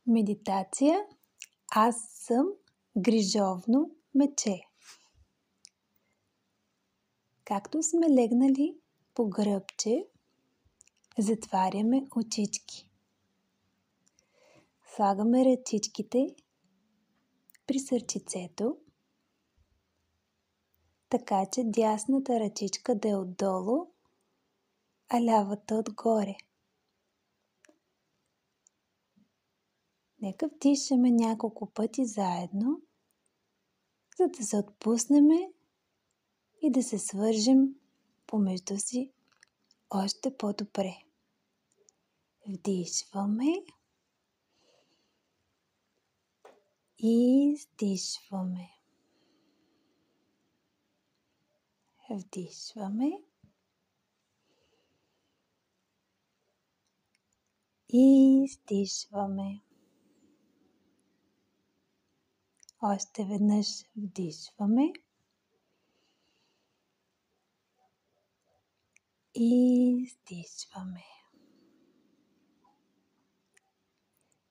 Медитация. Аз съм грижовно мече. Както сме легнали по гръбче, затваряме очички. Слагаме ръчичките при сърчицето, така че дясната ръчичка да е отдолу, а лявата отгоре. Нека вдишаме няколко пъти заедно, за да се отпуснем и да се свържем помежду си още по-добре. Вдишваме и издишваме. Вдишваме и издишваме. Още веднъж вдишваме и издишваме.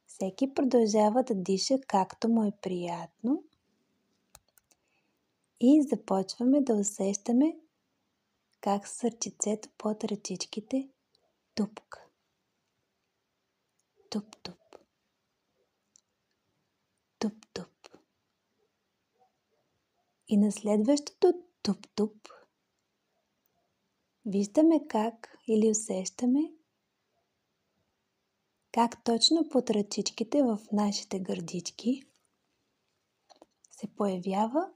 Всеки продължава да диша както му е приятно и започваме да усещаме как сърчицето под ръчичките тупка. Туп-туп. Туп-туп. И на следващото туп-туп виждаме как или усещаме как точно под ръчичките в нашите гърдички се появява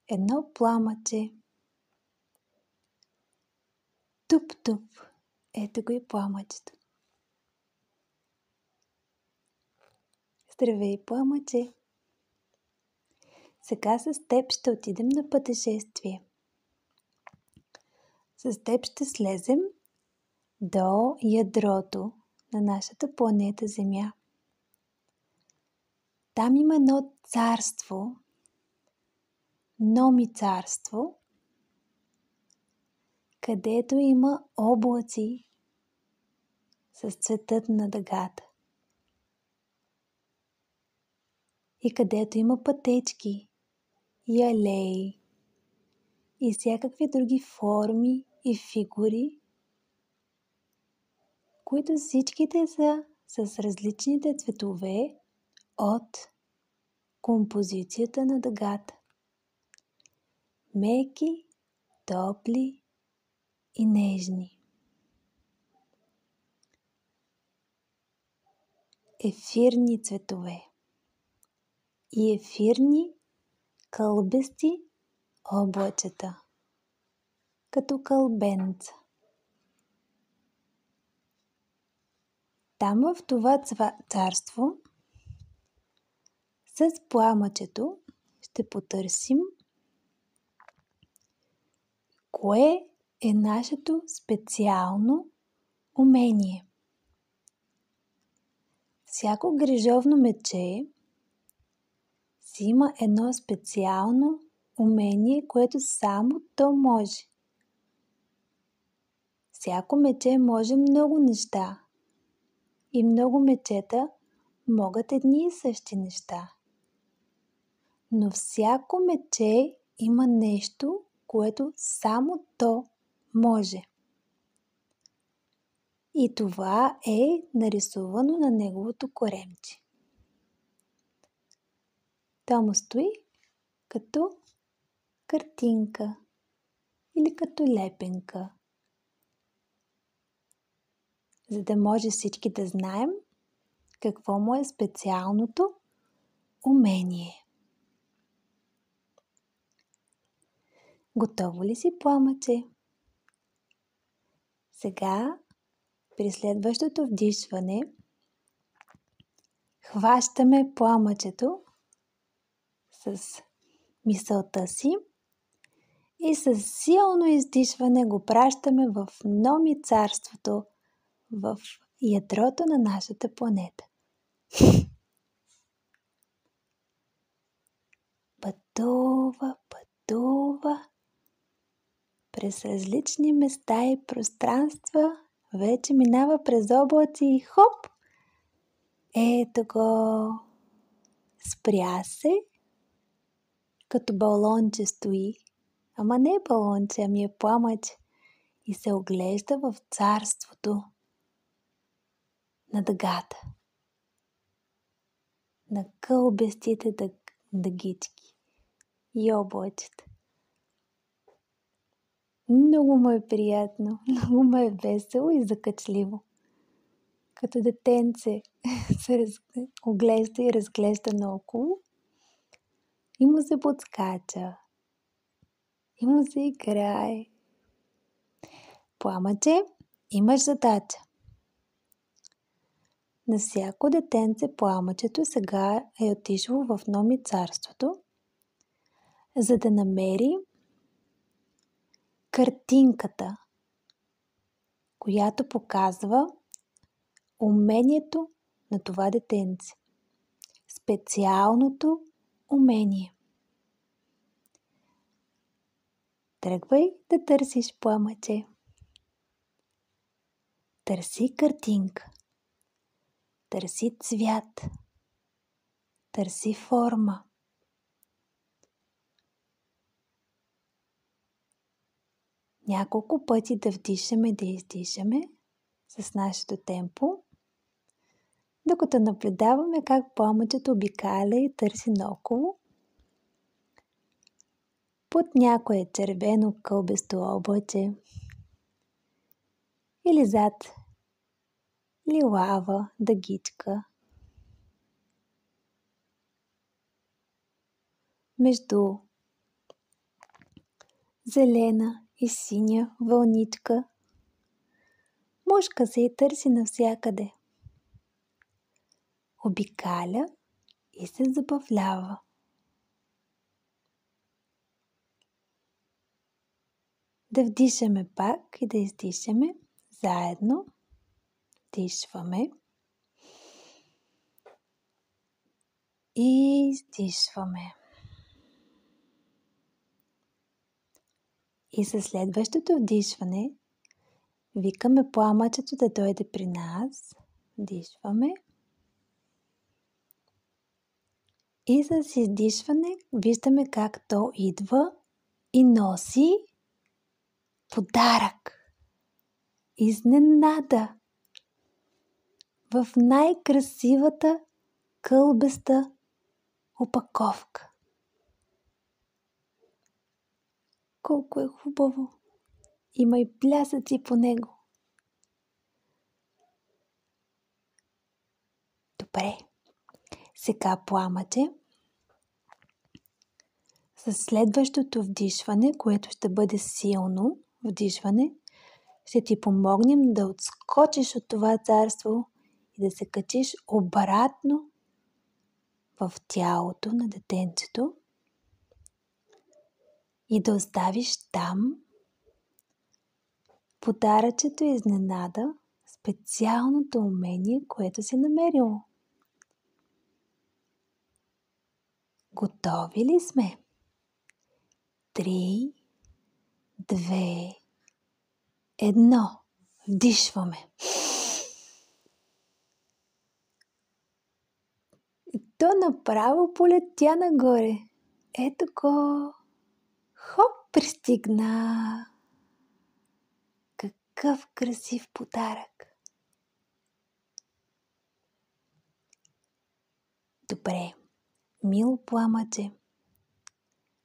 едно пламъче. Туп-туп. Ето го и пламъчето. Здравей, пламъче! Сега с теб ще отидем на пътешествие. С теб ще слезем до ядрото на нашата планета Земя. Там има едно царство, Номи царство, където има облаци с цветът на дъгата. И където има пътечки и алеи и всякакви други форми и фигури, които всичките са с различните цветове от композицията на дъгата. Меки, топли и нежни. Ефирни цветове и ефирни кълбести облачета, като кълбенца. Там в това царство с пламъчето ще потърсим кое е нашето специално умение. Всяко грижовно мече си има едно специално умение, което само то може. Всяко мече може много неща и много мечета могат едни и същи неща. Но всяко мече има нещо, което само то може. И това е нарисувано на неговото коремче. То му стои като картинка или като лепенка, за да може всички да знаем какво му е специалното умение. Готово ли си, пламъче? Сега, при следващото вдишване, хващаме пламъчето с мисълта си и с силно издишване го пращаме в Номи царството, в ядрото на нашата планета. Пътува през различни места и пространства, вече минава през облаци и хоп! Ето го. Спря се, като балонче стои. Ама не е балонче, ами е пламъче. И се оглежда в царството на дъгата. На кълбестите дъгички и облачета. Много му е приятно, много му е весело и закачливо. Като детенце се оглежда и разглежда наоколо и му се подскача, и му се играе. Пламъче, имаш задача. На всяко детенце пламъчето сега е отишло в Номи царството, за да намери картинката, която показва умението на това детенце. Специалното умение. Тръгвай да търсиш, пламъче. Търси картинка. Търси цвят. Търси форма. Няколко пъти да вдишаме, да издишаме с нашето темпо, докато наблюдаваме как пламъчето обикаля и търси наоколо под някое червено кълбесто облаче или зад лилава дъгичка, между зелена и синя вълничка. Мушка се и търси навсякъде. Обикаля и се забавлява. Да вдишаме пак и да издишаме заедно. Вдишваме и издишваме. И със следващото вдишване викаме пламъчето да дойде при нас. Вдишваме. И с издишване виждаме как то идва и носи подарък. Изненада. В най-красивата кълбеста опаковка. Колко е хубаво! Има и плясъци по него. Добре. Сега пламъче. С следващото вдишване, което ще бъде силно вдишване, ще ти помогнем да отскочиш от това царство и да се качиш обратно в тялото на детенцето и да оставиш там подаръчето изненада, специалното умение, което си намерило. Готови ли сме? 3, 2, 1. Вдишваме. И то направо полетя нагоре. Ето го. Хоп, пристигна. Какъв красив подарък. Добре, мило пламъче,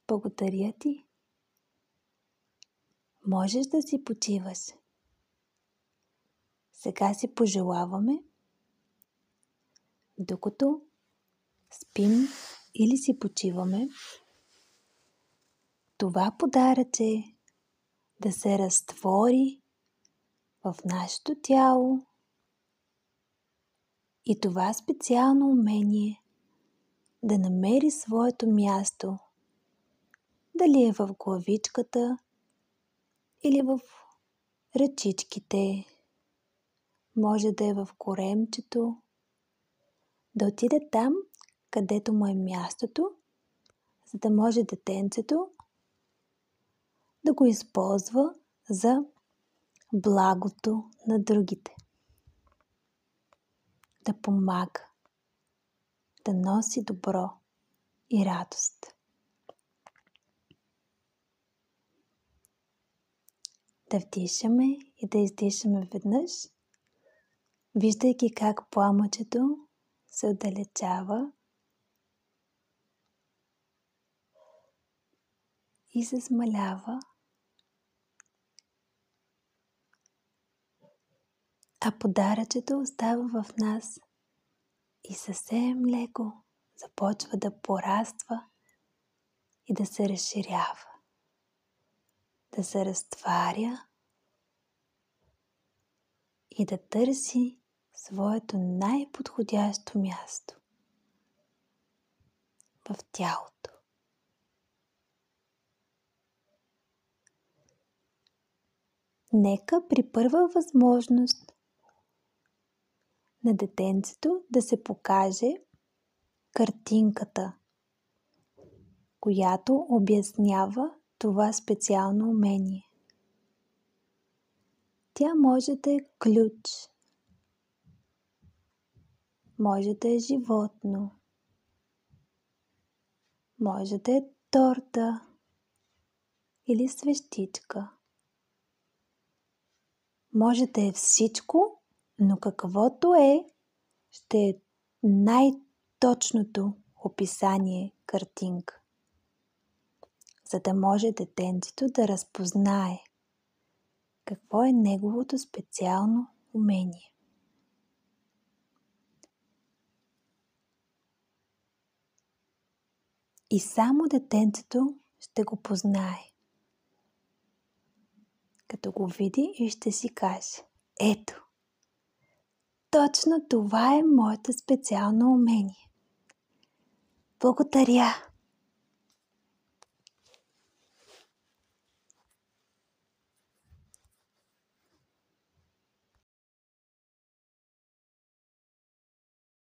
благодаря ти. Можеш да си почиваш. Сега си пожелаваме, докато спим или си почиваме, това подаръче да се разтвори в нашето тяло и това специално умение да намери своето място, дали е в главичката или в ръчичките, може да е в коремчето, да отиде там, където му е мястото, за да може детенцето да го използва за благото на другите. Да помага да носи добро и радост. Да вдишаме и да издишаме веднъж, виждайки как пламъчето се отдалечава и се смалява, а подаръчето остава в нас и съвсем леко започва да пораства и да се разширява, да се разтваря и да търси своето най-подходящо място в тялото. Нека при първа възможност на детенцето да се покаже картинката, която обяснява това специално умение. Тя може да е ключ, може да е животно, може да е торта или свещичка. Може да е всичко, но каквото е, ще е най-точното описание картинка, за да може детенцето да разпознае какво е неговото специално умение. И само детенцето ще го познае. Като го види и ще си каже: ето, точно това е моето специално умение. Благодаря!